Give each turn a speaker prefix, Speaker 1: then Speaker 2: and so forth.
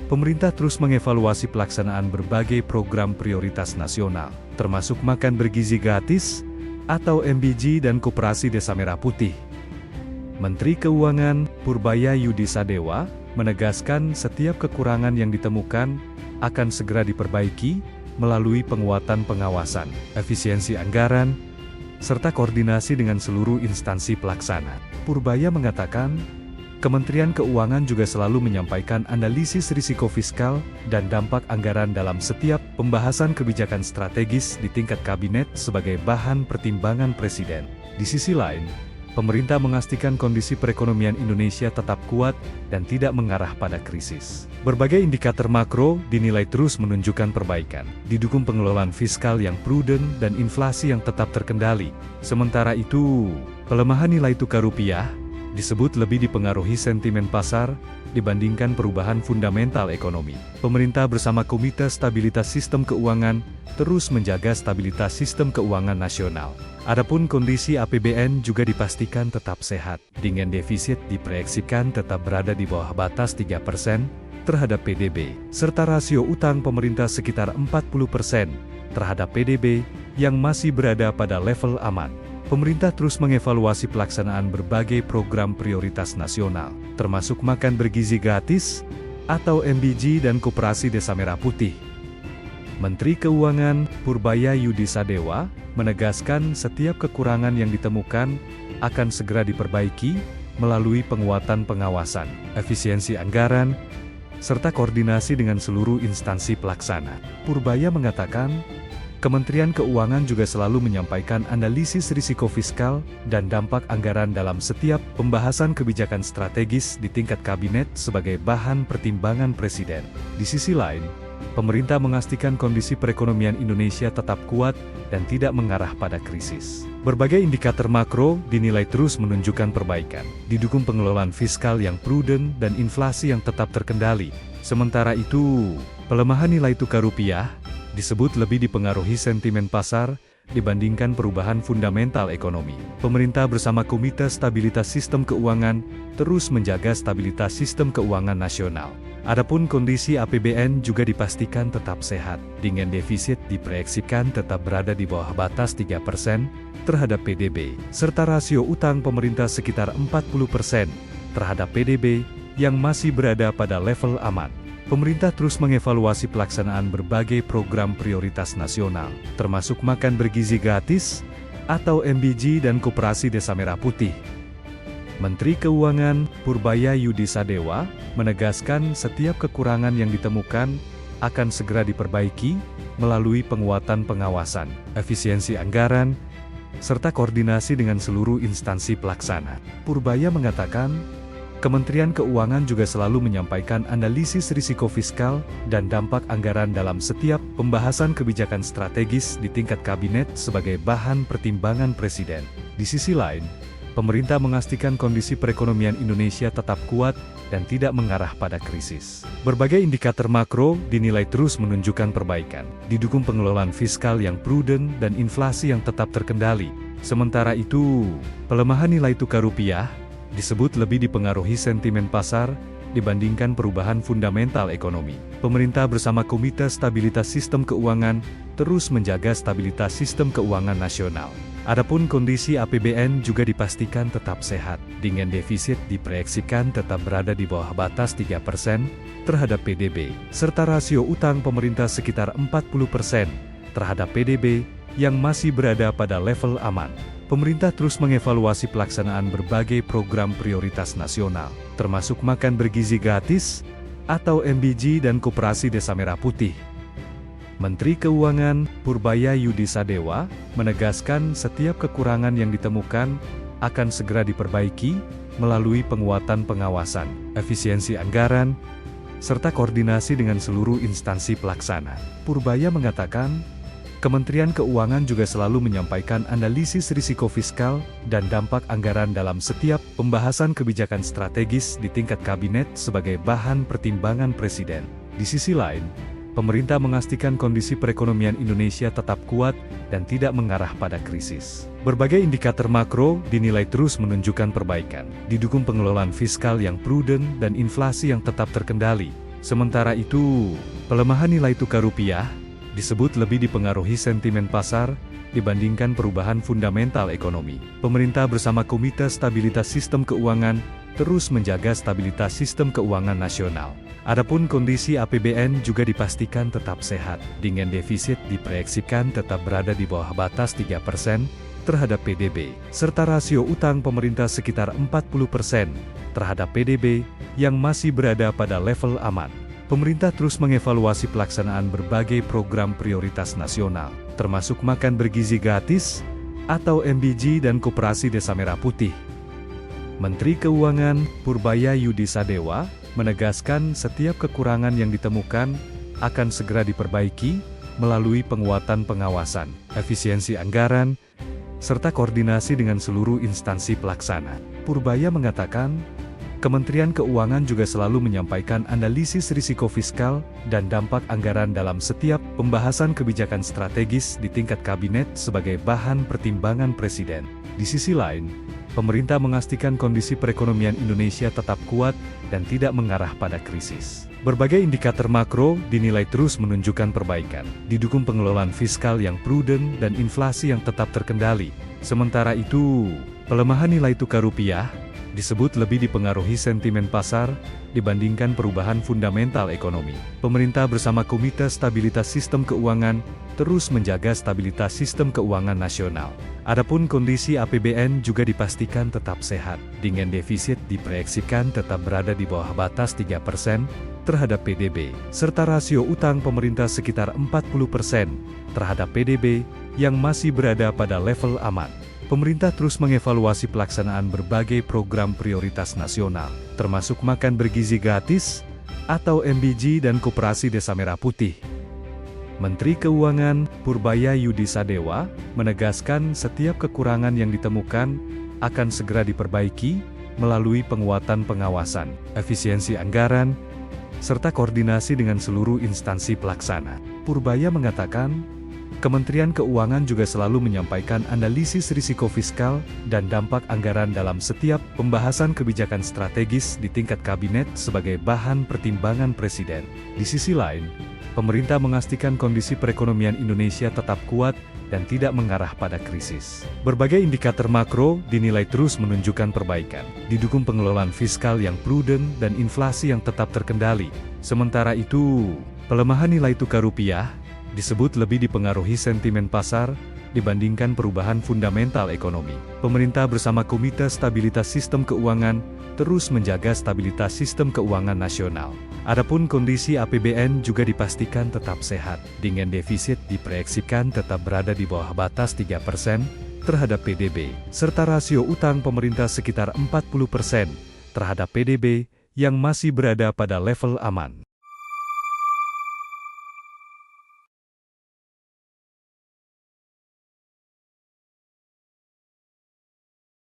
Speaker 1: pemerintah terus mengevaluasi pelaksanaan berbagai program prioritas nasional, termasuk makan bergizi gratis atau MBG dan Koperasi Desa Merah Putih. Menteri Keuangan, Purbaya Yudi Sadewa, menegaskan setiap kekurangan yang ditemukan akan segera diperbaiki melalui penguatan pengawasan, efisiensi anggaran, serta koordinasi dengan seluruh instansi pelaksana. Purbaya mengatakan, Kementerian Keuangan juga selalu menyampaikan analisis risiko fiskal dan dampak anggaran dalam setiap pembahasan kebijakan strategis di tingkat kabinet sebagai bahan pertimbangan Presiden. Di sisi lain, pemerintah memastikan kondisi perekonomian Indonesia tetap kuat dan tidak mengarah pada krisis. Berbagai indikator makro dinilai terus menunjukkan perbaikan, didukung pengelolaan fiskal yang prudent dan inflasi yang tetap terkendali. Sementara itu, pelemahan nilai tukar rupiah disebut lebih dipengaruhi sentimen pasar dibandingkan perubahan fundamental ekonomi. Pemerintah bersama Komite Stabilitas Sistem Keuangan terus menjaga stabilitas sistem keuangan nasional. Adapun kondisi APBN juga dipastikan tetap sehat, dengan defisit diproyeksikan tetap berada di bawah batas 3% terhadap PDB, serta rasio utang pemerintah sekitar 40% terhadap PDB yang masih berada pada level aman. Pemerintah terus mengevaluasi pelaksanaan berbagai program prioritas nasional, termasuk makan bergizi gratis atau MBG dan Koperasi Desa Merah Putih. Menteri Keuangan, Purbaya Yudi Sadewa, menegaskan setiap kekurangan yang ditemukan akan segera diperbaiki melalui penguatan pengawasan, efisiensi anggaran, serta koordinasi dengan seluruh instansi pelaksana. Purbaya mengatakan, Kementerian Keuangan juga selalu menyampaikan analisis risiko fiskal dan dampak anggaran dalam setiap pembahasan kebijakan strategis di tingkat kabinet sebagai bahan pertimbangan Presiden. Di sisi lain, pemerintah memastikan kondisi perekonomian Indonesia tetap kuat dan tidak mengarah pada krisis. Berbagai indikator makro dinilai terus menunjukkan perbaikan, didukung pengelolaan fiskal yang prudent dan inflasi yang tetap terkendali. Sementara itu, pelemahan nilai tukar rupiah disebut lebih dipengaruhi sentimen pasar dibandingkan perubahan fundamental ekonomi. Pemerintah bersama Komite Stabilitas Sistem Keuangan terus menjaga stabilitas sistem keuangan nasional. Adapun kondisi APBN juga dipastikan tetap sehat, dengan defisit diproyeksikan tetap berada di bawah batas 3% terhadap PDB, serta rasio utang pemerintah sekitar 40% terhadap PDB yang masih berada pada level aman. Pemerintah terus mengevaluasi pelaksanaan berbagai program prioritas nasional, termasuk makan bergizi gratis atau MBG dan Koperasi Desa Merah Putih. Menteri Keuangan, Purbaya Yudi Sadewa, menegaskan setiap kekurangan yang ditemukan akan segera diperbaiki melalui penguatan pengawasan, efisiensi anggaran, serta koordinasi dengan seluruh instansi pelaksana. Purbaya mengatakan, Kementerian Keuangan juga selalu menyampaikan analisis risiko fiskal dan dampak anggaran dalam setiap pembahasan kebijakan strategis di tingkat kabinet sebagai bahan pertimbangan Presiden. Di sisi lain, pemerintah memastikan kondisi perekonomian Indonesia tetap kuat dan tidak mengarah pada krisis. Berbagai indikator makro dinilai terus menunjukkan perbaikan, didukung pengelolaan fiskal yang prudent dan inflasi yang tetap terkendali. Sementara itu, pelemahan nilai tukar rupiah disebut lebih dipengaruhi sentimen pasar dibandingkan perubahan fundamental ekonomi. Pemerintah bersama Komite Stabilitas Sistem Keuangan terus menjaga stabilitas sistem keuangan nasional. Adapun kondisi APBN juga dipastikan tetap sehat, dengan defisit diproyeksikan tetap berada di bawah batas 3% terhadap PDB, serta rasio utang pemerintah sekitar 40% terhadap PDB yang masih berada pada level aman. Pemerintah terus mengevaluasi pelaksanaan berbagai program prioritas nasional, termasuk makan bergizi gratis atau MBG dan Koperasi Desa Merah Putih. Menteri Keuangan, Purbaya Yudi Sadewa, menegaskan setiap kekurangan yang ditemukan akan segera diperbaiki melalui penguatan pengawasan, efisiensi anggaran, serta koordinasi dengan seluruh instansi pelaksana. Purbaya mengatakan, Kementerian Keuangan juga selalu menyampaikan analisis risiko fiskal dan dampak anggaran dalam setiap pembahasan kebijakan strategis di tingkat kabinet sebagai bahan pertimbangan Presiden. Di sisi lain, pemerintah memastikan kondisi perekonomian Indonesia tetap kuat dan tidak mengarah pada krisis. Berbagai indikator makro dinilai terus menunjukkan perbaikan, didukung pengelolaan fiskal yang prudent dan inflasi yang tetap terkendali. Sementara itu, pelemahan nilai tukar rupiah disebut lebih dipengaruhi sentimen pasar dibandingkan perubahan fundamental ekonomi. Pemerintah bersama Komite Stabilitas Sistem Keuangan terus menjaga stabilitas sistem keuangan nasional. Adapun kondisi APBN juga dipastikan tetap sehat, dengan defisit diproyeksikan tetap berada di bawah batas 3% terhadap PDB, serta rasio utang pemerintah sekitar 40% terhadap PDB yang masih berada pada level aman. Pemerintah terus mengevaluasi pelaksanaan berbagai program prioritas nasional, termasuk makan bergizi gratis atau MBG dan Koperasi Desa Merah Putih. Menteri Keuangan Purbaya Yudi Sadewa menegaskan setiap kekurangan yang ditemukan akan segera diperbaiki melalui penguatan pengawasan, efisiensi anggaran, serta koordinasi dengan seluruh instansi pelaksana. Purbaya mengatakan, Kementerian Keuangan juga selalu menyampaikan analisis risiko fiskal dan dampak anggaran dalam setiap pembahasan kebijakan strategis di tingkat kabinet sebagai bahan pertimbangan Presiden. Di sisi lain, pemerintah memastikan kondisi perekonomian Indonesia tetap kuat dan tidak mengarah pada krisis. Berbagai indikator makro dinilai terus menunjukkan perbaikan, didukung pengelolaan fiskal yang prudent dan inflasi yang tetap terkendali. Sementara itu, pelemahan nilai tukar rupiah disebut lebih dipengaruhi sentimen pasar dibandingkan perubahan fundamental ekonomi. Pemerintah bersama Komite Stabilitas Sistem Keuangan terus menjaga stabilitas sistem keuangan nasional. Adapun kondisi APBN juga dipastikan tetap sehat, dengan defisit diproyeksikan tetap berada di bawah batas 3% terhadap PDB, serta rasio utang pemerintah sekitar 40% terhadap PDB yang masih berada pada level aman. Pemerintah terus mengevaluasi pelaksanaan berbagai program prioritas nasional, termasuk makan bergizi gratis atau MBG dan Koperasi Desa Merah Putih. Menteri Keuangan Purbaya Yudi Sadewa menegaskan setiap kekurangan yang ditemukan akan segera diperbaiki melalui penguatan pengawasan, efisiensi anggaran, serta koordinasi dengan seluruh instansi pelaksana. Purbaya mengatakan, Kementerian Keuangan juga selalu menyampaikan analisis risiko fiskal dan dampak anggaran dalam setiap pembahasan kebijakan strategis di tingkat kabinet sebagai bahan pertimbangan Presiden. Di sisi lain, pemerintah memastikan kondisi perekonomian Indonesia tetap kuat dan tidak mengarah pada krisis. Berbagai indikator makro dinilai terus menunjukkan perbaikan, didukung pengelolaan fiskal yang prudent dan inflasi yang tetap terkendali. Sementara itu, pelemahan nilai tukar rupiah disebut lebih dipengaruhi sentimen pasar dibandingkan perubahan fundamental ekonomi. Pemerintah bersama Komite Stabilitas Sistem Keuangan terus menjaga stabilitas sistem keuangan nasional. Adapun kondisi APBN juga dipastikan tetap sehat, dengan defisit diproyeksikan tetap berada di bawah batas 3% terhadap PDB, serta rasio utang pemerintah sekitar 40% terhadap PDB yang masih berada pada level aman.